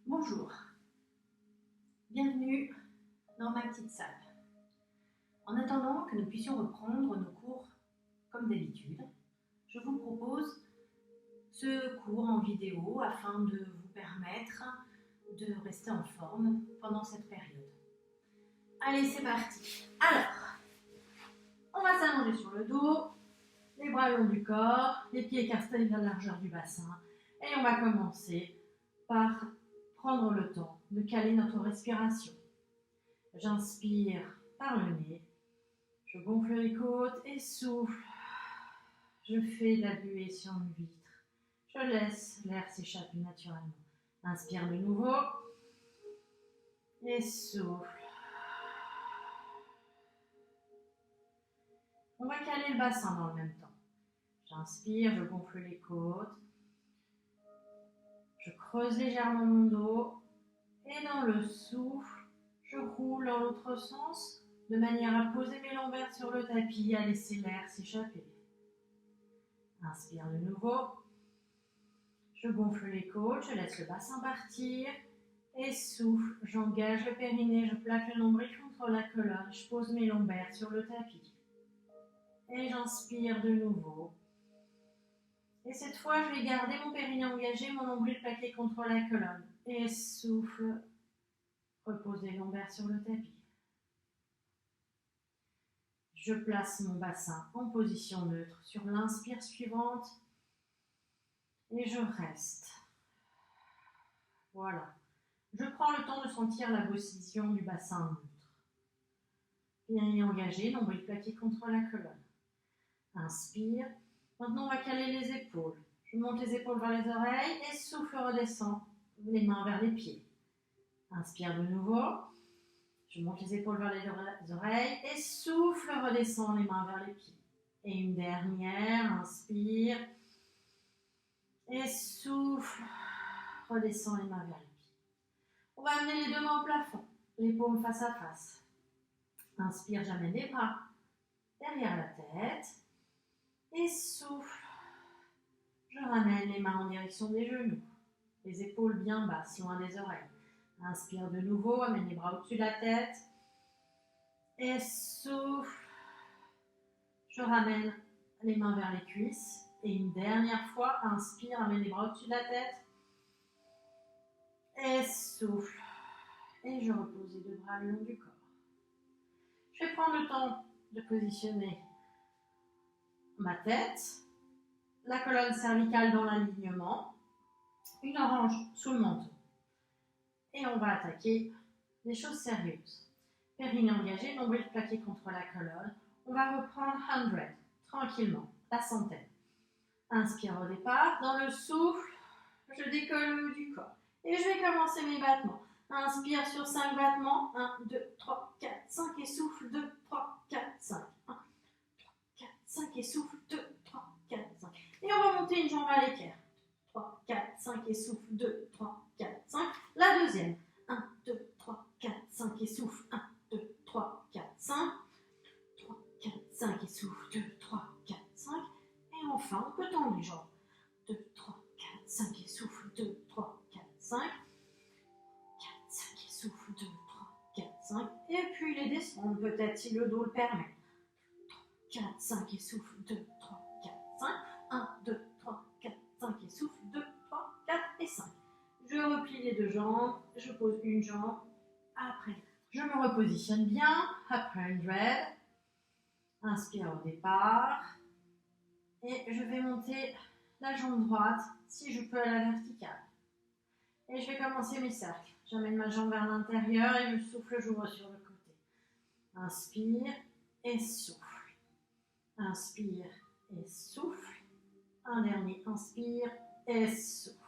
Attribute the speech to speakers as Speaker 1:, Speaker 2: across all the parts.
Speaker 1: Bonjour, bienvenue dans ma petite salle. En attendant que nous puissions reprendre nos cours comme d'habitude, je vous propose ce cours en vidéo afin de vous permettre de rester en forme pendant cette période. Allez, c'est parti. Alors, on va s'allonger sur le dos, les bras le long du corps, les pieds écartés vers la largeur du bassin et on va commencer par prendre le temps de caler notre respiration. J'inspire par le nez, je gonfle les côtes et souffle. Je fais de la buée sur une vitre. Je laisse l'air s'échapper naturellement. Inspire de nouveau et souffle. On va caler le bassin dans le même temps. J'inspire, je gonfle les côtes. Je creuse légèrement mon dos. Et dans le souffle, je roule dans l'autre sens de manière à poser mes lombaires sur le tapis et à laisser l'air s'échapper. Inspire de nouveau. Je gonfle les côtes, je laisse le bassin partir. Et souffle, j'engage le périnée, je plaque le nombril contre la colonne, je pose mes lombaires sur le tapis. Et j'inspire de nouveau. Et cette fois, je vais garder mon périnée engagé, mon nombril plaqué contre la colonne. Et souffle, repose les lombaires sur le tapis. Je place mon bassin en position neutre sur l'inspire suivante. Et je reste. Voilà. Je prends le temps de sentir la position du bassin neutre. Bien engagé, nombril plaqué contre la colonne. Inspire. Maintenant, on va caler les épaules. Je monte les épaules vers les oreilles et souffle, redescend les mains vers les pieds. Inspire de nouveau. Je monte les épaules vers les oreilles et souffle, redescend les mains vers les pieds. Et une dernière, inspire. Et souffle, redescend les mains vers les pieds. On va amener les deux mains au plafond, les paumes face à face. Inspire, j'amène les bras derrière la tête. Et souffle, je ramène les mains en direction des genoux, les épaules bien basses, loin des oreilles. Inspire de nouveau, amène les bras au-dessus de la tête. Et souffle, je ramène les mains vers les cuisses. Et une dernière fois, inspire, amène les bras au-dessus de la tête. Et souffle, et je repose les deux bras le long du corps. Je vais prendre le temps de positionner ma tête, la colonne cervicale dans l'alignement, une orange sous le menton. Et on va attaquer les choses sérieuses. Périnée engagé, nombril plaqué contre la colonne. On va reprendre 100, tranquillement, la centaine. Inspire au départ. Dans le souffle, je décolle le haut du corps. Et je vais commencer mes battements. Inspire sur 5 battements. 1, 2, 3, 4, 5 et souffle. 2, 3, 4, 5. 1, 3, 4, 5 et souffle. 2, 3, 4, 5. Et on va monter une jambe à l'équerre. 3, 4, 5 et souffle. 2, 3, 4, 5. La deuxième. 1, 2, 3, 4, 5 et souffle. 1, 2, 3, 4, 5. 3, 4, 5 et souffle. 2, 3, 4, 5. Et enfin, on peut tendre les jambes. 2, 3, 4, 5 et souffle. 2, 3, 4, 5. 4, 5 et souffle. 2, 3, 4, 5. Et puis les descendre peut-être si le dos le permet. 3, 4, 5 et souffle. 2, 3, 4, 5. 1, 2, 3, 4, 5 et souffle. 2, 3, 4 et 5. Je replie les deux jambes. Je pose une jambe après. Je me repositionne bien. Après 100. Inspire au départ. Et je vais monter la jambe droite, si je peux, à la verticale. Et je vais commencer mes cercles. J'amène ma jambe vers l'intérieur et je souffle, j'ouvre sur le côté. Inspire et souffle. Inspire et souffle. Un dernier, inspire et souffle.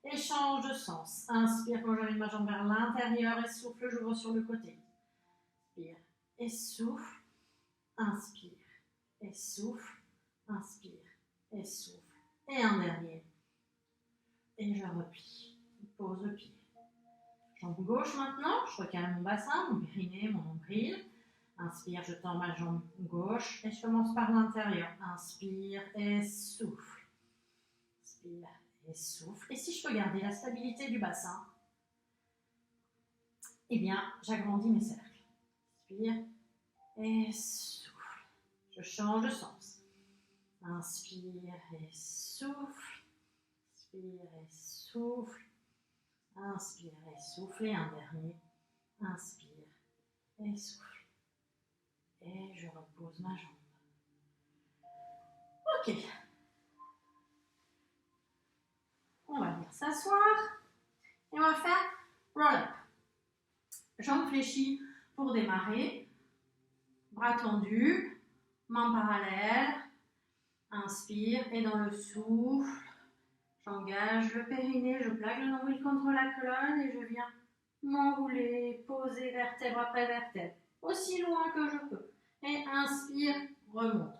Speaker 1: Et change de sens. Inspire quand j'amène ma jambe vers l'intérieur et souffle, j'ouvre sur le côté. Inspire et souffle. Inspire et souffle. Inspire et souffle. Et un dernier. Et je replie. Je pose le pied. Jambe gauche maintenant. Je recale mon bassin, mon périnée, mon nombril. Inspire, je tends ma jambe gauche. Et je commence par l'intérieur. Inspire et souffle. Inspire et souffle. Et si je peux garder la stabilité du bassin, eh bien, j'agrandis mes cercles. Inspire et souffle. Je change de sens. Inspire et souffle. Inspire et souffle. Inspire et souffle. Et un dernier. Inspire et souffle. Et je repose ma jambe. Ok. On va venir s'asseoir. Et on va faire roll-up. Jambes fléchies pour démarrer. Bras tendus. Mains parallèles. Inspire et dans le souffle, j'engage le périnée, je plaque le nombril contre la colonne et je viens m'enrouler, poser vertèbre après vertèbre, aussi loin que je peux. Et inspire, remonte.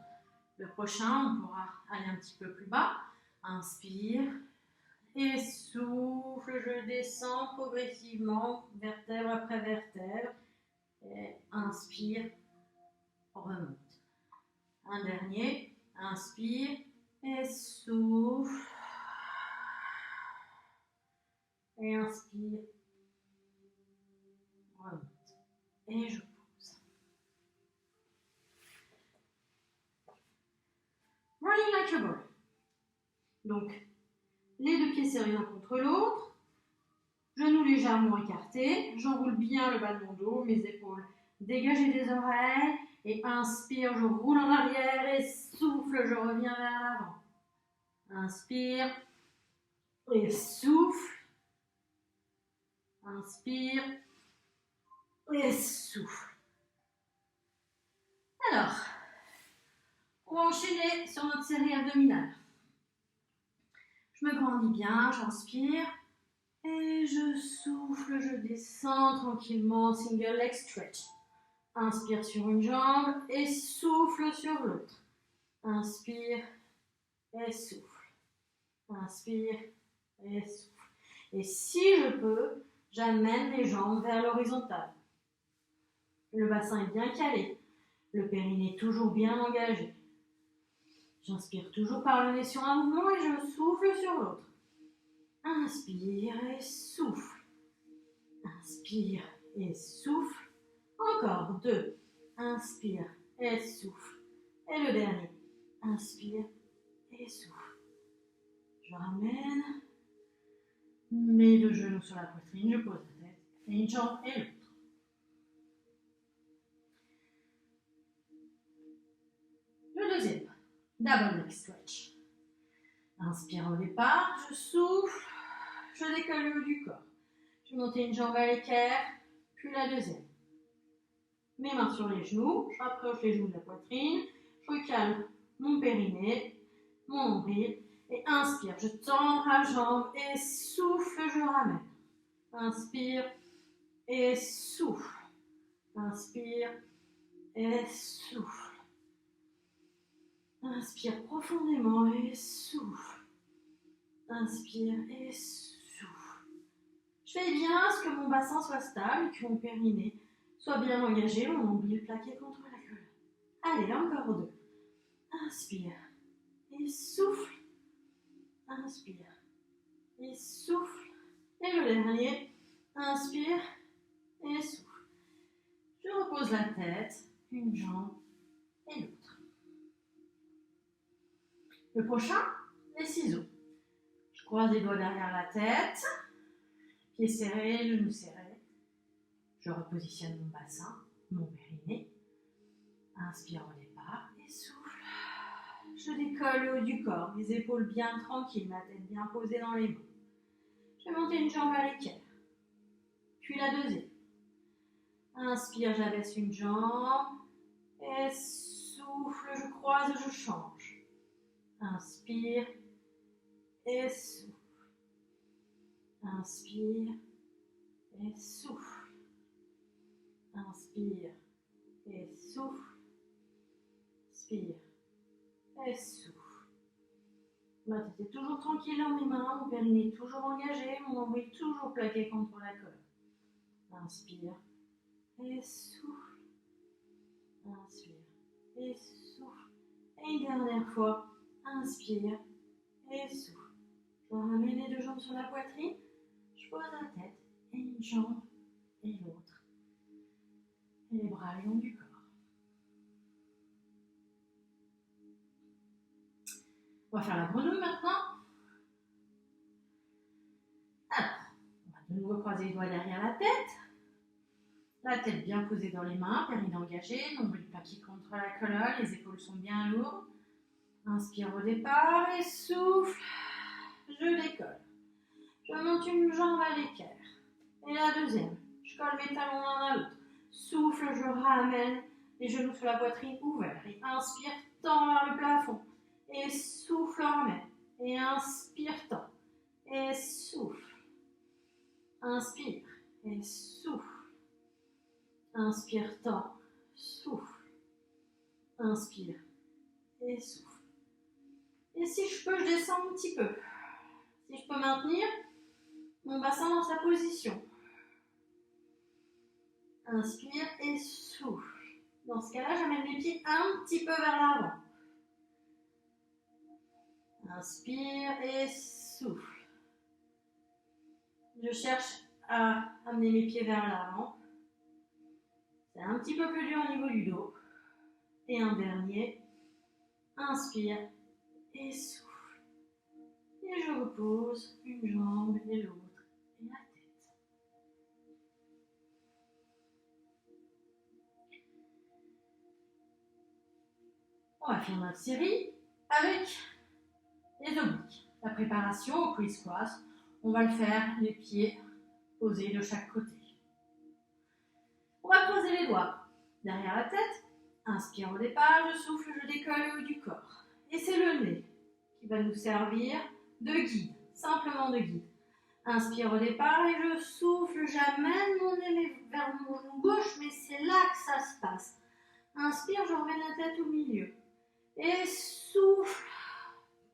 Speaker 1: Le prochain, on pourra aller un petit peu plus bas. Inspire et souffle, je descends progressivement, vertèbre après vertèbre. Et inspire, remonte. Un dernier. Inspire et souffle. Et inspire. Remonte. Et je pose. Rolling like a ball. Donc, les deux pieds serrés l'un contre l'autre. Genoux légèrement écartés. J'enroule bien le bas de mon dos, mes épaules dégagées des oreilles. Et inspire, je roule en arrière et souffle, je reviens vers l'avant. Inspire et souffle. Inspire et souffle. Alors, on va enchaîner sur notre série abdominale. Je me grandis bien, j'inspire et je souffle, je descends tranquillement, single leg stretch. Inspire sur une jambe et souffle sur l'autre. Inspire et souffle. Inspire et souffle. Et si je peux, j'amène les jambes vers l'horizontale. Le bassin est bien calé. Le périnée toujours bien engagé. J'inspire toujours par le nez sur un mouvement et je souffle sur l'autre. Inspire et souffle. Inspire et souffle. Encore 2. Inspire et souffle. Et le dernier. Inspire et souffle. Je ramène mes deux genoux sur la poitrine. Je pose la tête et une jambe et l'autre. Le deuxième. Double leg stretch. Inspire au départ. Je souffle. Je décolle le haut du corps. Je vais monter une jambe à l'équerre. Puis la deuxième. Mes mains sur les genoux, je rapproche les genoux de la poitrine, je recale mon périnée, mon nombril, et inspire, je tends la jambe, et souffle, je ramène. Inspire, et souffle. Inspire, et souffle. Inspire profondément, et souffle. Inspire, et souffle. Je fais bien à ce que mon bassin soit stable, et que mon périnée soit bien engagé, mon nombril plaqué contre la colonne. Allez, encore 2. Inspire et souffle. Inspire et souffle. Et le dernier, inspire et souffle. Je repose la tête, une jambe et l'autre. Le prochain, les ciseaux. Je croise les doigts derrière la tête, pieds serrés, genoux serrés. Je repositionne mon bassin, mon périnée. Inspire au départ et souffle. Je décolle le haut du corps, mes épaules bien tranquilles, ma tête bien posée dans les mains. Je vais monter une jambe à l'équerre. Puis la deuxième. Inspire, j'abaisse une jambe. Et souffle, je croise, je change. Inspire et souffle. Inspire et souffle. Inspire et souffle. Inspire et souffle. Ma tête est toujours tranquille dans mes mains, mon périnée toujours engagé, mon nombril toujours plaqué contre la colonne. Inspire et souffle. Inspire et souffle. Et une dernière fois, inspire et souffle. Je ramène les deux jambes sur la poitrine, je pose la tête et une jambe et l'autre. Et les bras le long du corps. On va faire la grenouille maintenant. Alors, on va de nouveau croiser les doigts derrière la tête. La tête bien posée dans les mains, périnée engagée, nombril plaqué contre la colonne, les épaules sont bien lourdes. Inspire au départ et souffle. Je décolle. Je monte une jambe à l'équerre. Et la deuxième. Je colle mes talons l'un à l'autre. Souffle, je ramène les genoux sur la poitrine ouverts. Et inspire, tends vers le plafond. Et souffle, ramène. Et inspire, tends. Et souffle. Inspire. Et souffle. Inspire, tends. Souffle. Inspire. Et souffle. Et si je peux, je descends un petit peu. Si je peux maintenir mon bassin dans sa position. Inspire et souffle. Dans ce cas-là, j'amène les pieds un petit peu vers l'avant. Inspire et souffle. Je cherche à amener mes pieds vers l'avant. C'est un petit peu plus dur au niveau du dos. Et un dernier. Inspire et souffle. Et je repose une jambe et l'autre et la tête. On va faire notre série avec les obliques. La préparation au crisscross, on va le faire les pieds posés de chaque côté. On va croiser les doigts derrière la tête. Inspire au départ, je souffle, je décolle le haut du corps. Et c'est le nez qui va nous servir de guide, simplement de guide. Inspire au départ et je souffle, j'amène mon nez vers mon genou gauche, mais c'est là que ça se passe. Inspire, je remets la tête au milieu. Et souffle,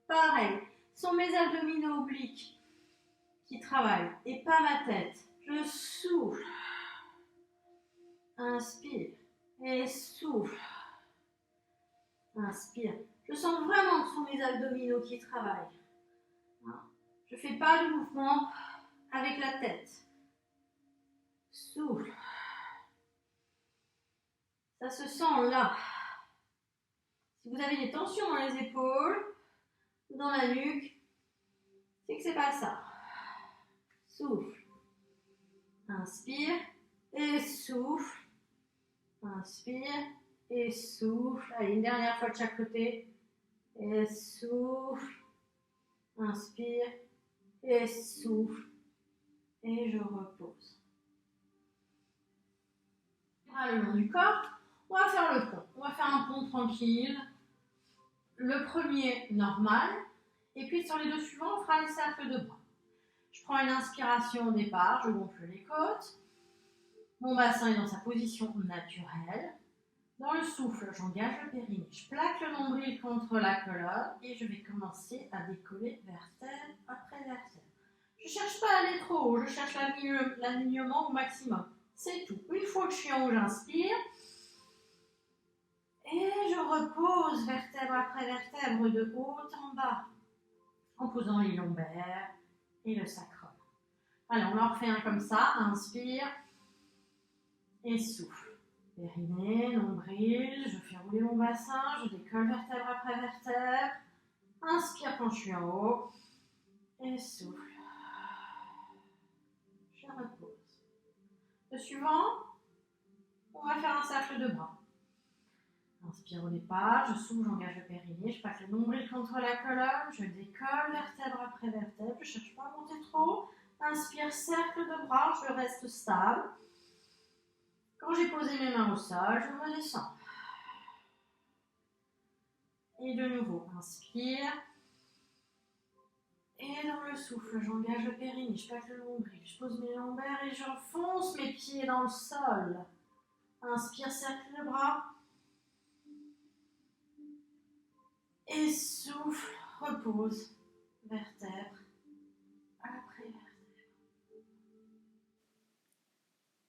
Speaker 1: pareil. Ce sont mes abdominaux obliques qui travaillent et pas ma tête. Je souffle. Inspire et souffle. Inspire. Je sens vraiment que ce sont mes abdominaux qui travaillent. Je ne fais pas de mouvement avec la tête. Souffle. Ça se sent là. Si vous avez des tensions dans les épaules, dans la nuque, c'est que c'est pas ça. Souffle. Inspire et souffle. Inspire et souffle. Allez, une dernière fois de chaque côté. Et souffle. Inspire et souffle. Et je repose. Bras le long du corps. On va faire le pont. On va faire un pont tranquille. Le premier normal. Et puis sur les deux suivants, on fera les cercles de bras. Je prends une inspiration au départ. Je gonfle les côtes. Mon bassin est dans sa position naturelle. Dans le souffle, j'engage le périnée. Je plaque le nombril contre la colonne et je vais commencer à décoller vertèbre après vertèbre. Je ne cherche pas à aller trop haut, je cherche l'alignement au maximum. C'est tout. Une fois que je suis en haut, j'inspire. Et je repose vertèbre après vertèbre de haut en bas. En posant les lombaires et le sacrum. Allez, on en refait un comme ça. Inspire et souffle. Périnée, nombril, je fais rouler mon bassin, je décolle vertèbre après vertèbre. Inspire quand je suis en haut. Et souffle. Je repose. Le suivant, on va faire un cercle de bras. Inspire au départ, je souffle, j'engage le périnée, je passe le nombril contre la colonne, je décolle vertèbre après vertèbre, je ne cherche pas à monter trop haut. Inspire, cercle de bras, je reste stable. Quand j'ai posé mes mains au sol, je redescends. Et de nouveau, inspire. Et dans le souffle, j'engage le périnée, je plaque le nombril, je pose mes lombaires et j'enfonce mes pieds dans le sol. Inspire, cercle de bras. Et souffle, repose, vertèbre après vertèbre.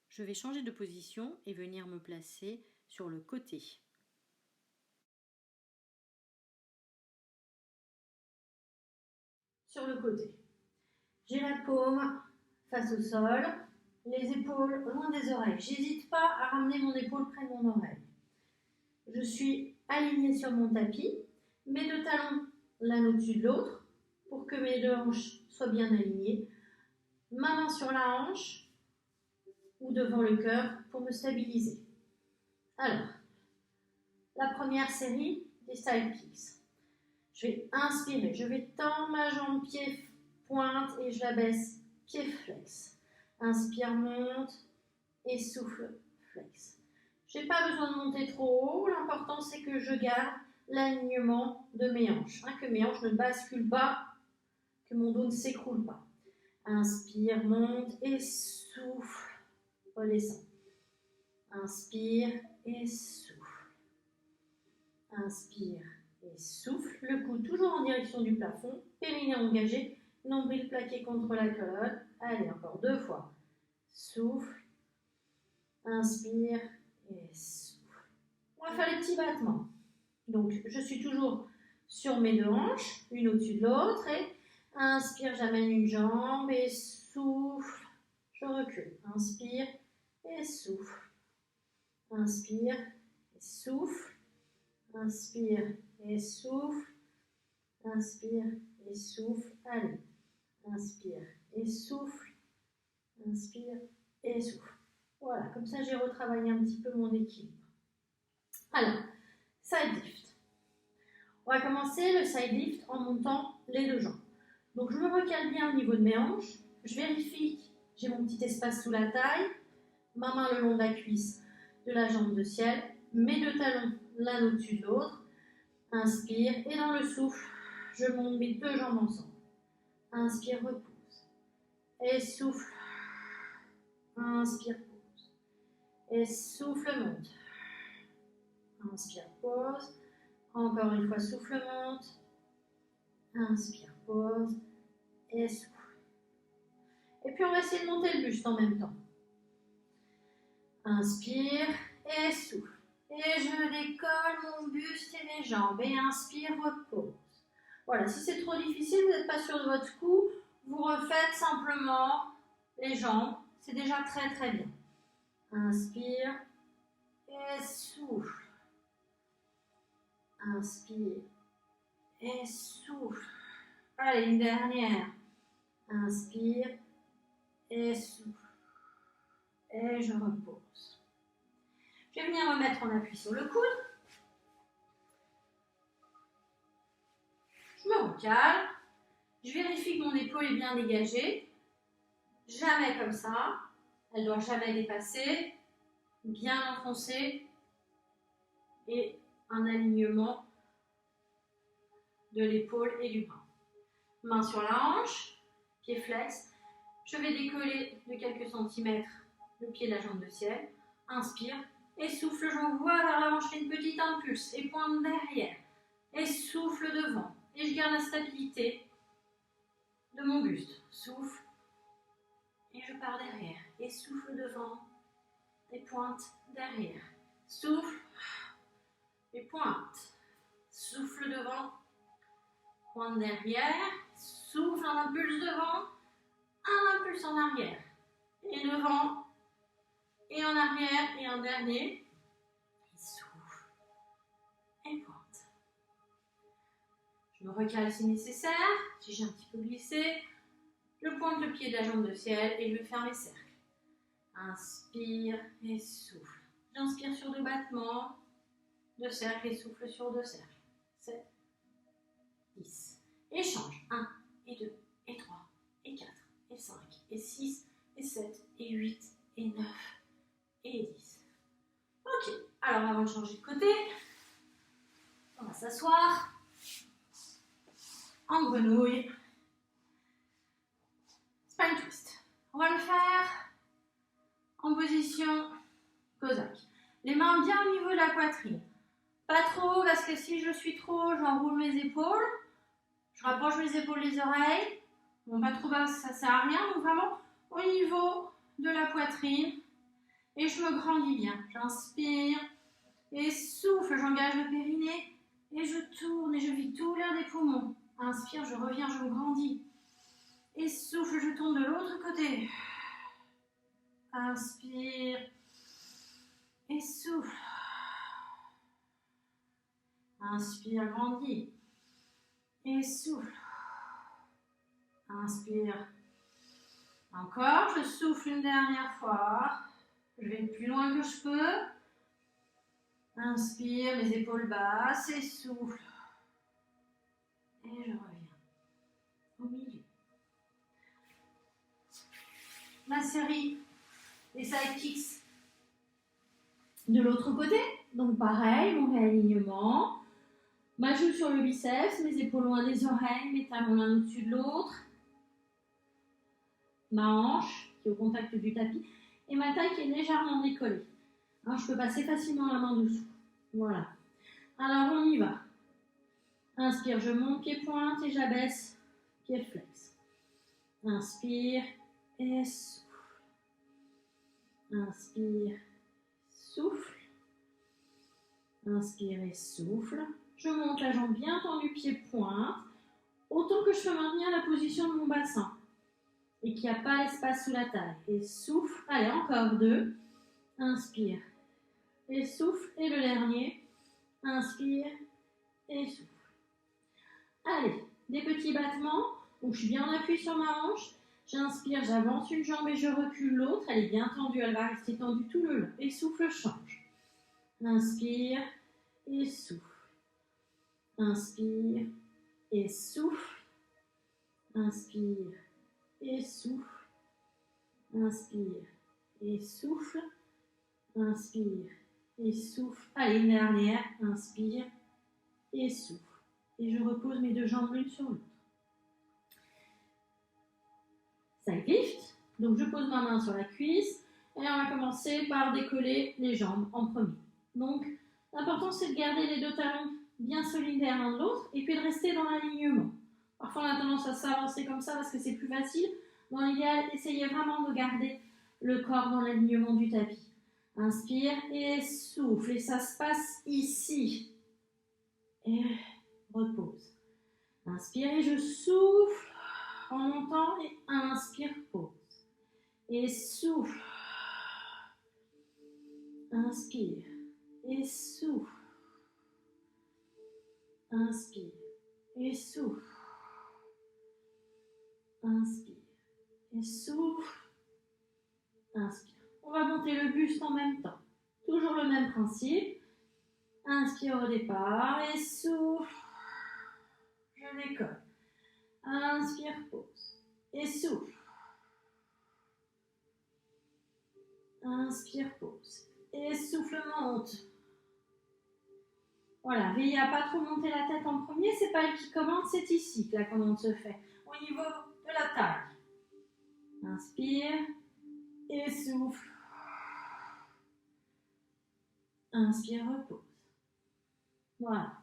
Speaker 2: Je vais changer de position et venir me placer sur le côté.
Speaker 1: Sur le côté. J'ai la paume face au sol, les épaules loin des oreilles. J'hésite pas à ramener mon épaule près de mon oreille. Je suis alignée sur mon tapis, mes deux talons l'un au-dessus de l'autre pour que mes deux hanches soient bien alignées. Ma main sur la hanche ou devant le cœur pour me stabiliser. Alors, la première série des side kicks. Je vais inspirer, je vais tendre ma jambe pied pointe et je la baisse pied flex. Inspire, monte et souffle, flex. Je n'ai pas besoin de monter trop haut, l'important c'est que je garde l'alignement de mes hanches, que mes hanches ne basculent pas, que mon dos ne s'écroule pas. Inspire, monte et souffle, redescend. Inspire et souffle. Inspire et souffle, le cou toujours en direction du plafond, périnée engagé, nombril plaqué contre la colonne. Allez, encore 2 fois. Souffle, inspire et souffle. On va faire les petits battements. Donc, je suis toujours sur mes deux hanches, une au-dessus de l'autre, et inspire, j'amène une jambe et souffle, je recule. Inspire et souffle. Inspire et souffle. Inspire et souffle. Inspire et souffle. Allez. Inspire et souffle. Inspire et souffle. Voilà, comme ça j'ai retravaillé un petit peu mon équilibre. Alors, side lift. On va commencer le side lift en montant les deux jambes. Donc je me recale bien au niveau de mes hanches. Je vérifie que j'ai mon petit espace sous la taille. Ma main le long de la cuisse de la jambe de ciel. Mes deux talons l'un au-dessus de l'autre. Inspire et dans le souffle, je monte mes deux jambes ensemble. Inspire, repose. Et souffle. Inspire, pause. Et souffle, monte. Inspire, pause. Encore une fois, souffle, monte. Inspire, pause. Et souffle. Et puis on va essayer de monter le buste en même temps. Inspire et souffle. Et je décolle mon buste et mes jambes. Et inspire, repose. Voilà, si c'est trop difficile, vous n'êtes pas sûr de votre cou, vous refaites simplement les jambes. C'est déjà très très bien. Inspire et souffle. Inspire et souffle. Allez, une dernière. Inspire et souffle. Et je repose. Je vais venir me mettre en appui sur le coude. Je me recale. Je vérifie que mon épaule est bien dégagée. Jamais comme ça. Elle ne doit jamais dépasser. Bien enfoncée. Et un alignement de l'épaule et du bras. Main sur la hanche. Pied flex. Je vais décoller de quelques centimètres le pied de la jambe de ciel. Inspire. Et souffle, j'envoie vers l'avant, je fais une petite impulse et pointe derrière. Et souffle devant. Et je garde la stabilité de mon buste. Souffle. Et je pars derrière. Et souffle devant. Et pointe derrière. Souffle. Et pointe. Souffle devant. Pointe derrière. Souffle, un impulse devant. Un impulse en arrière. Et devant. Et en arrière, et un dernier. Et souffle. Et pointe. Je me recale si nécessaire. Si j'ai un petit peu glissé, je pointe le pied de la jambe de ciel et je fais mes cercles. Inspire et souffle. J'inspire sur 2 battements. 2 cercles et souffle sur 2 cercles. 7, 10. Et change. 1, et 2, et 3, et 4, et 5, et 6, et 7, et 8, et 9. Et 10. Ok, alors avant de changer de côté, on va s'asseoir en grenouille. Spine twist. On va le faire en position cosaque. Les mains bien au niveau de la poitrine. Pas trop, parce que si je suis trop, j'enroule mes épaules. Je rapproche mes épaules des oreilles. Bon, pas trop bas, ça sert à rien. Donc vraiment au niveau de la poitrine. Et je me grandis bien. J'inspire et souffle. J'engage le périnée. Et je tourne et je vis tout l'air des poumons. Inspire, je reviens, je me grandis. Et souffle, je tourne de l'autre côté. Inspire et souffle. Inspire, grandis et souffle. Inspire. Encore, je souffle une dernière fois. Je vais le plus loin que je peux. Inspire, mes épaules basses et souffle. Et je reviens au milieu. La série des sidekicks de l'autre côté. Donc pareil, mon réalignement. Ma joue sur le biceps, mes épaules loin des oreilles, mes talons l'un au-dessus de l'autre. Ma hanche qui est au contact du tapis et ma taille qui est légèrement décollée. Alors, je peux passer facilement la main dessous. Voilà. Alors on y va. Inspire, je monte pied pointe et j'abaisse pied flex. Inspire et souffle. Inspire, souffle. Inspire et souffle. Je monte la jambe bien tendue, pied pointe, autant que je peux maintenir la position de mon bassin et qu'il n'y a pas l'espace sous la taille. Et souffle. Allez, encore 2. Inspire et souffle. Et le dernier. Inspire et souffle. Allez, des petits battements. Donc, je suis bien en appui sur ma hanche. J'inspire, j'avance une jambe et je recule l'autre. Elle est bien tendue, elle va rester tendue tout le long. Et souffle, change. Inspire et souffle. Inspire et souffle. Inspire et souffle. Inspire et souffle. Inspire et souffle. Allez, une dernière. Inspire et souffle. Et je repose mes deux jambes l'une sur l'autre. Side lift. Donc je pose ma main sur la cuisse et on va commencer par décoller les jambes en premier. Donc l'important c'est de garder les deux talons bien solidaires l'un de l'autre et puis de rester dans l'alignement. Parfois on a tendance à s'avancer comme ça parce que c'est plus facile. Dans l'idéal, essayez vraiment de garder le corps dans l'alignement du tapis. Inspire et souffle. Et ça se passe ici. Et repose. Inspire et je souffle en montant et inspire, pause. Et souffle. Inspire et souffle. Inspire et souffle. Inspire et souffle. Inspire. On va monter le buste en même temps. Toujours le même principe. Inspire au départ et souffle. Je décolle. Inspire, pause. Et souffle. Inspire, pause. Et souffle, monte. Voilà, veillez à pas trop monter la tête en premier. C'est pas elle qui commande, c'est ici que la commande se fait. Au niveau de la taille. Inspire et souffle. Inspire, repose. Voilà.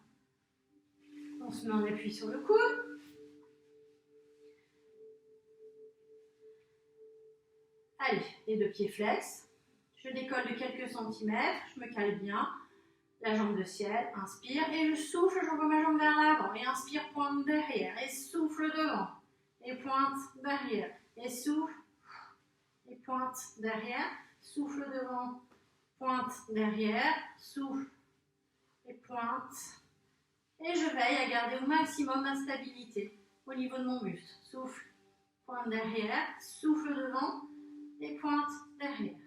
Speaker 1: On se met en appui sur le coude. Allez, les deux pieds flex. Je décolle de quelques centimètres. Je me cale bien. La jambe de ciel. Inspire et je souffle. J'envoie ma jambe vers l'avant. Et inspire, pointe derrière. Et souffle devant. Et pointe derrière. Et souffle. Et pointe derrière. Souffle devant. Pointe derrière. Souffle. Et pointe. Et je veille à garder au maximum ma stabilité au niveau de mon buste. Souffle, pointe derrière, souffle devant et pointe derrière.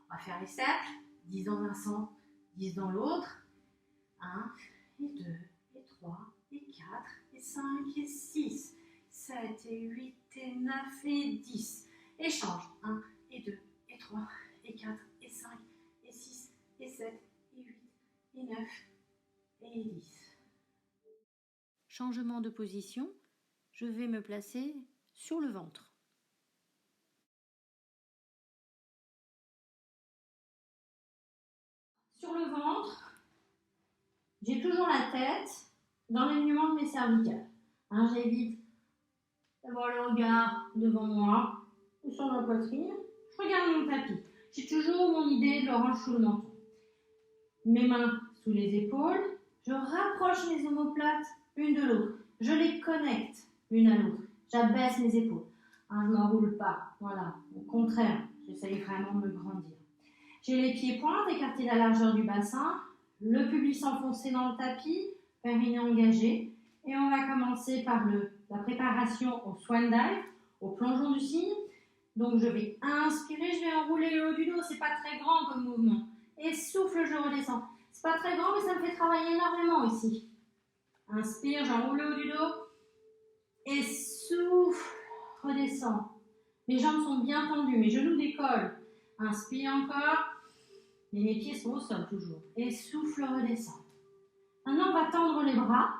Speaker 1: On va faire les cercles, 10 dans un sens, 10 dans l'autre. 1 et 2 et 3 et 4 et 5 et 6, 7 et 8 et 9 et 10. Et change. 1 et 2 et 3 et 4 et 5 et 6 et 7 et 8 et 9 et 10.
Speaker 2: Changement de position, je vais me placer sur le ventre.
Speaker 1: Sur le ventre, j'ai toujours la tête dans l'alignement de mes cervicales. J'évite d'avoir le regard devant moi ou sur ma poitrine. Je regarde mon tapis. J'ai toujours mon idée de l'orange sous le menton. Mes mains sous les épaules. Je rapproche mes omoplates l'une de l'autre. Je les connecte l'une à l'autre. J'abaisse mes épaules. Je ne m'enroule pas. Voilà. Au contraire, J'essaye vraiment de me grandir. J'ai les pieds pointes, écartés la largeur du bassin, le pubis enfoncé dans le tapis, périnée engagé. Et on va commencer par la préparation au swan dive, au plongeon du cygne. Donc je vais inspirer, je vais enrouler le haut du dos, c'est pas très grand comme mouvement. Et souffle, je redescends. C'est pas très grand, mais ça me fait travailler énormément ici. Inspire, j'enroule le haut du dos. Et souffle, redescends. Mes jambes sont bien tendues, mes genoux décollent. Inspire encore. Et mes pieds sont au sol toujours. Et souffle, redescend. Maintenant, on va tendre les bras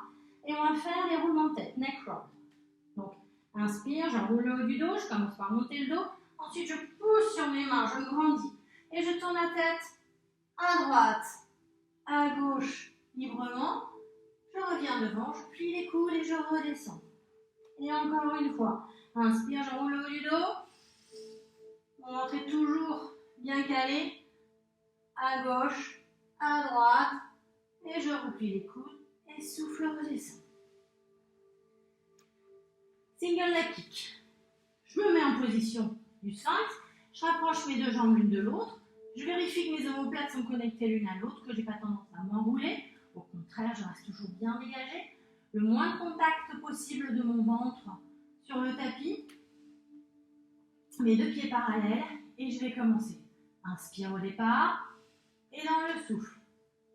Speaker 1: et on va faire des roulements de tête, neck roll. Donc, inspire, j'enroule le haut du dos, je commence par monter le dos. Ensuite, je pousse sur mes mains, je grandis. Et je tourne la tête à droite, à gauche, librement. Je reviens devant, je plie les coudes et je redescends. Et encore une fois. Inspire, j'enroule le haut du dos. Mon ventre est toujours bien calé. À gauche, à droite. Et je replie les coudes et souffle, redescend. Single leg kick. Je me mets en position du sphinx. Je rapproche mes deux jambes l'une de l'autre. Je vérifie que mes omoplates sont connectées l'une à l'autre, que je n'ai pas tendance à m'enrouler. Au contraire, je reste toujours bien dégagée. Le moins de contact possible de mon ventre sur le tapis. Mes deux pieds parallèles. Et je vais commencer. Inspire au départ. Et dans le souffle.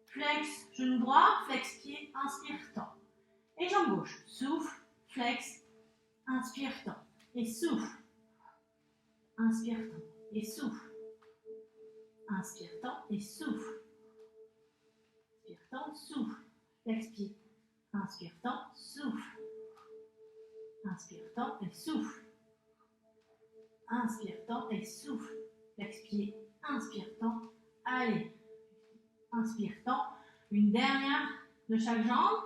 Speaker 1: Flex, genou droit, flex pied, inspire, tend. Et jambe gauche. Souffle, flex, inspire, tend. Et souffle. Inspire, tend. Et souffle. Inspire, tend. Et souffle. Inspire, tend, souffle. Flex pied. Inspire, tend, souffle. Inspire, tend et souffle. Inspire, tend et souffle. Flex pied. Inspire, tend. Allez. Inspire, tend. Une dernière de chaque jambe.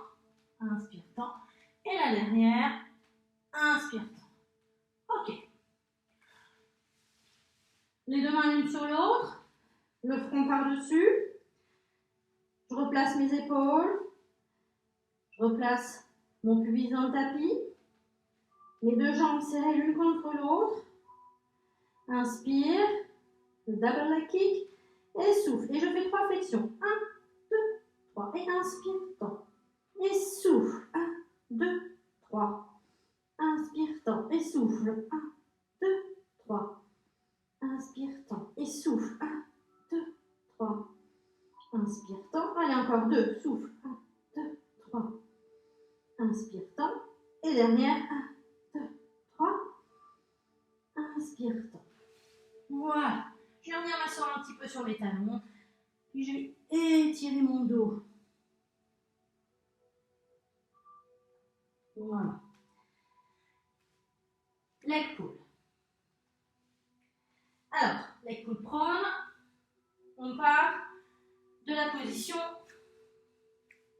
Speaker 1: Inspire, tend. Et la dernière. Inspire, tend. Ok. Les deux mains l'une sur l'autre. Le front par-dessus. Je replace mes épaules. Je replace mon pubis dans le tapis. Mes deux jambes serrées l'une contre l'autre. Inspire. Le double leg kick. Et souffle. Et je fais 3 flexions. 1, 2, 3. Et inspire, tend. Et souffle. 1, 2, 3. Inspire, tend. Et souffle. 1, 2, 3. Inspire, tend. Et souffle. 1, 2, 3. Inspire, tend. Allez, encore 2. Souffle. 1, 2, 3. Inspire, tend. Et dernière. 1, 2, 3. Inspire, tend. Voilà. Je vais venir m'asseoir un petit peu sur mes talons. Puis je vais étirer mon dos. Voilà. Leg pull. Alors, leg pull prone. On part de la position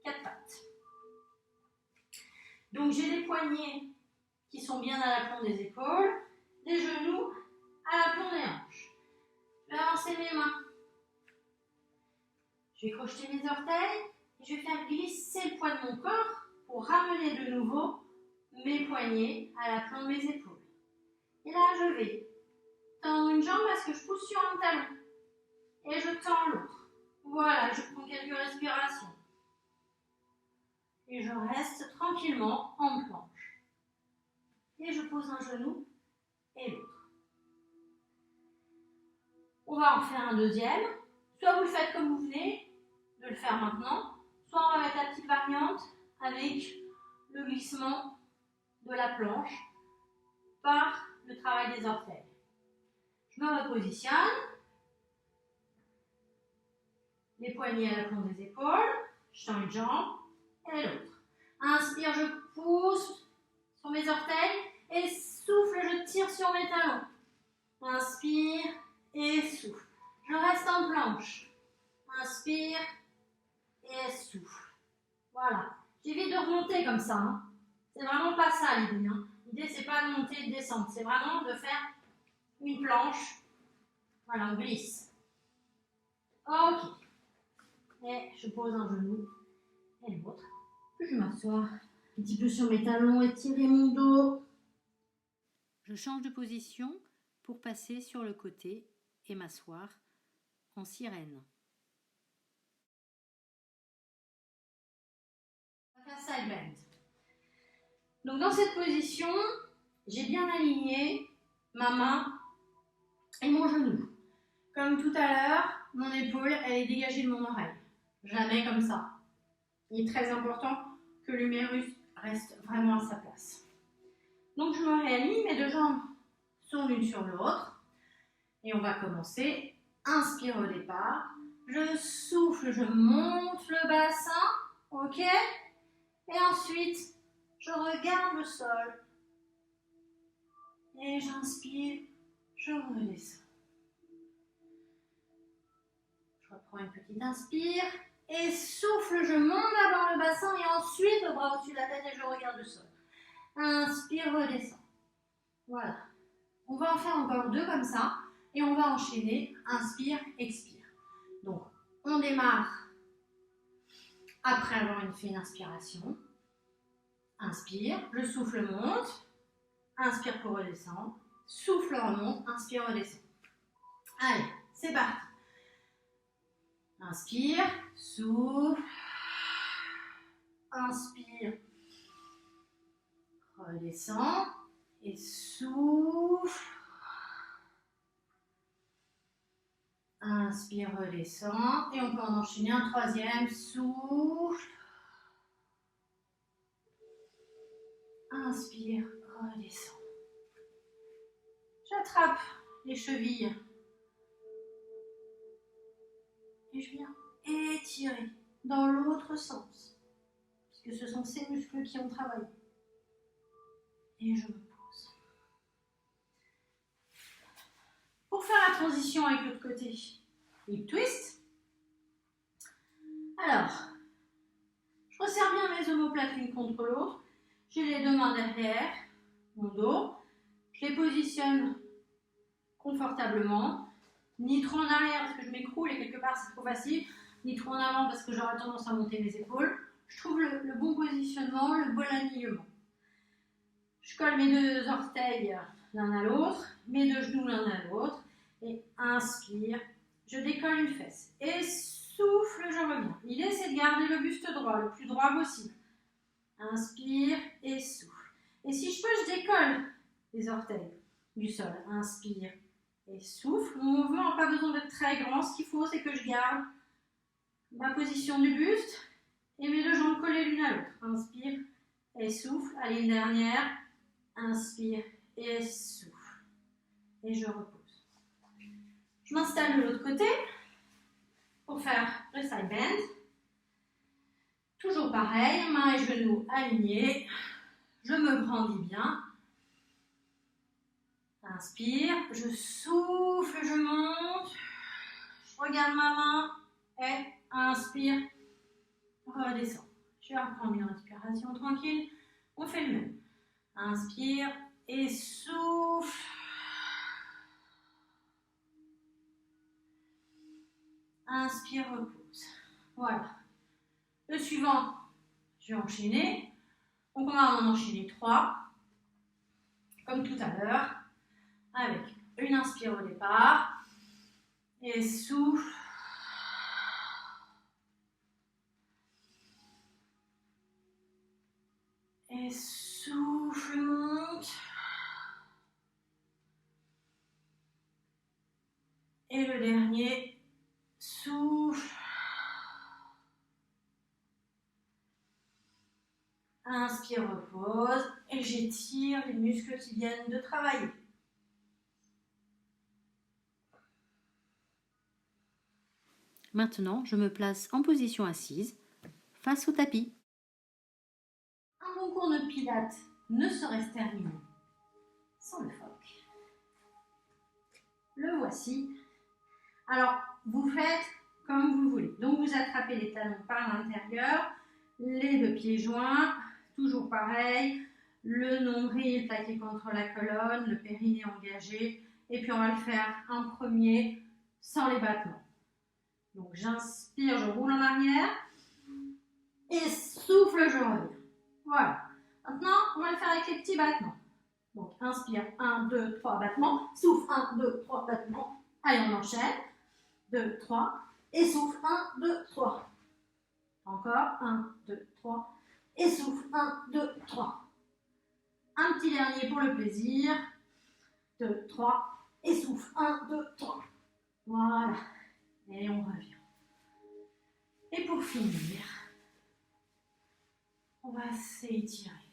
Speaker 1: 4 pattes. Donc j'ai les poignets qui sont bien à l'aplomb des épaules, les genoux à l'aplomb des hanches. Je vais avancer mes mains. Je vais crocheter mes orteils et je vais faire glisser le poids de mon corps pour ramener de nouveau mes poignets à l'aplomb de mes épaules. Et là, je vais tendre une jambe parce que je pousse sur un talon. Et je tends l'autre. Voilà, je prends quelques respirations. Et je reste tranquillement en planche. Et je pose un genou et l'autre. On va en faire un deuxième. Soit vous le faites comme vous venez de le faire maintenant, soit on va mettre la petite variante avec le glissement de la planche par le travail des orteils. Je me repositionne, les poignets à l'aplomb des épaules, je tends une jambe et l'autre. Inspire, je pousse sur mes orteils et souffle, je tire sur mes talons. Inspire et souffle. Je reste en planche. Inspire et souffle. Voilà. J'évite de remonter comme ça. Hein. C'est vraiment pas ça l'idée. Hein. L'idée, c'est pas de monter et de descendre. C'est vraiment de faire une planche. Voilà, on glisse. Ok. Et je pose un genou et l'autre. Puis je m'assois un petit peu sur mes talons, étirer mon dos.
Speaker 2: Je change de position pour passer sur le côté et m'asseoir en sirène.
Speaker 1: On va faire side bend. Donc dans cette position, j'ai bien aligné ma main et mon genou. Comme tout à l'heure, mon épaule, elle est dégagée de mon oreille. Jamais comme ça. Il est très important que l'humérus reste vraiment à sa place. Donc je me réaligne, mes deux jambes sont l'une sur l'autre. Et on va commencer. Inspire au départ. Je souffle, je monte le bassin. Ok? Et ensuite, je regarde le sol. Et j'inspire, je redescends. Je reprends une petite inspire. Et souffle, je monte d'abord le bassin et ensuite le bras au-dessus de la tête et je regarde le sol. Inspire, redescends. Voilà. On va en faire encore deux comme ça et on va enchaîner. Inspire, expire. Donc, on démarre après avoir fait une inspiration. Inspire, le souffle monte. Inspire pour redescendre. Souffle remonte, inspire, redescend. Allez, c'est parti. Inspire, souffle. Inspire, redescend. Et souffle. Inspire, redescend. Et on peut en enchaîner un troisième. Souffle. Inspire, redescend. J'attrape les chevilles. Et je viens étirer dans l'autre sens. Puisque ce sont ces muscles qui ont travaillé. Et je me pose. Pour faire la transition avec l'autre côté, hip twist. Alors, je resserre bien mes omoplates l'une contre l'autre. J'ai les deux mains derrière mon dos. Je les positionne confortablement. Ni trop en arrière parce que je m'écroule et quelque part c'est trop facile. Ni trop en avant parce que j'aurai tendance à monter mes épaules. Je trouve le bon positionnement, le bon alignement. Je colle mes deux orteils l'un à l'autre, mes deux genoux l'un à l'autre. Et inspire, je décolle une fesse. Et souffle, je reviens. L'idée c'est de garder le buste droit, le plus droit possible. Inspire et souffle. Et si je peux, je décolle les orteils du sol. Inspire et souffle. Mon mouvement n'a pas besoin d'être très grand. Ce qu'il faut, c'est que je garde ma position du buste et mes deux jambes collées l'une à l'autre. Inspire et souffle. Allez, une dernière. Inspire et souffle. Et je repose. Je m'installe de l'autre côté pour faire le side bend. Toujours pareil, mains et genoux alignés. Je me brandis bien. Inspire, je souffle, je monte. Je regarde ma main et inspire, redescends. Je vais reprendre une respiration tranquille. On fait le même. Inspire et souffle. Inspire, repose. Voilà. Le suivant, je vais enchaîner. Donc on va en enchaîner 3. Comme tout à l'heure. Avec une inspire au départ. Et souffle. Et souffle, monte. Et le dernier, souffle. Inspire, repose. Et j'étire les muscles qui viennent de travailler.
Speaker 2: Maintenant, je me place en position assise, face au tapis.
Speaker 1: Un bon cours de pilates ne saurait se terminer sans le phoque. Le voici. Alors, vous faites comme vous voulez. Donc, vous attrapez les talons par l'intérieur, les deux pieds joints, toujours pareil, le nombril plaqué contre la colonne, le périnée engagé, et puis on va le faire un premier sans les battements. Donc, j'inspire, je roule en arrière, et souffle, je reviens. Voilà. Maintenant, on va le faire avec les petits battements. Donc, inspire, 1, 2, 3 battements. Souffle, 1, 2, 3 battements. Allez, on enchaîne. 2, 3. Et souffle. 1, 2, 3. Encore. 1, 2, 3. Et souffle. 1, 2, 3. Un petit dernier pour le plaisir. 2, 3. Et souffle. 1, 2, 3. Voilà. Et on revient. Et pour finir, on va s'étirer.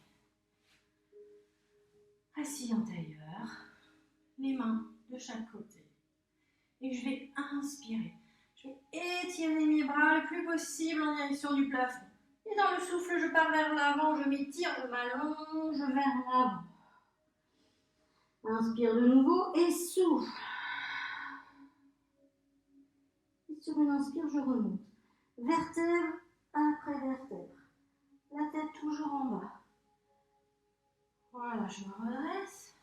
Speaker 1: Assis en tailleur, les mains de chaque côté. Et je vais inspirer. Je vais étirer mes bras le plus possible en direction du plafond. Et dans le souffle, je pars vers l'avant, je m'étire, je m'allonge vers l'avant. Inspire de nouveau et souffle. Et sur une inspire, je remonte. Vertèbre après vertèbre. La tête toujours en bas. Voilà, je me redresse.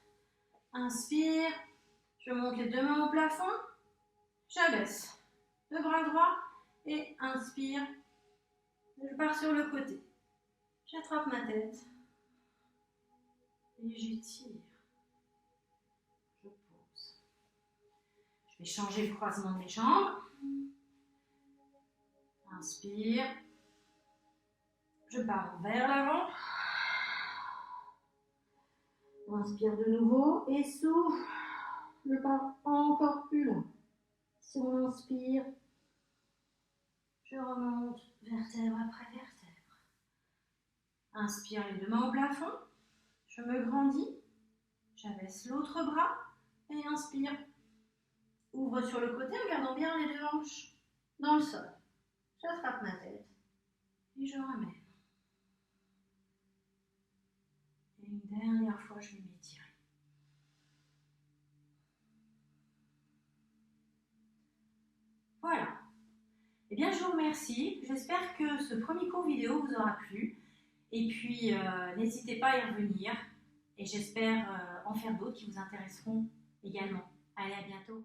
Speaker 1: Inspire. Je monte les deux mains au plafond. J'abaisse. Deux bras droits. Et inspire. Je pars sur le côté. J'attrape ma tête. Et j'étire. Je pose. Je vais changer le croisement de mes jambes. Inspire. Je pars vers l'avant. Inspire de nouveau et souffle. Je pars encore plus loin. Si on inspire, je remonte vertèbre après vertèbre. Inspire les deux mains au plafond. Je me grandis. J'abaisse l'autre bras et inspire. Ouvre sur le côté en gardant bien les deux hanches dans le sol. J'attrape ma tête et je ramène. Et une dernière fois, je vais m'étirer. Voilà. Eh bien, je vous remercie. J'espère que ce premier cours vidéo vous aura plu. Et puis, n'hésitez pas à y revenir. Et j'espère en faire d'autres qui vous intéresseront également. Allez, à bientôt.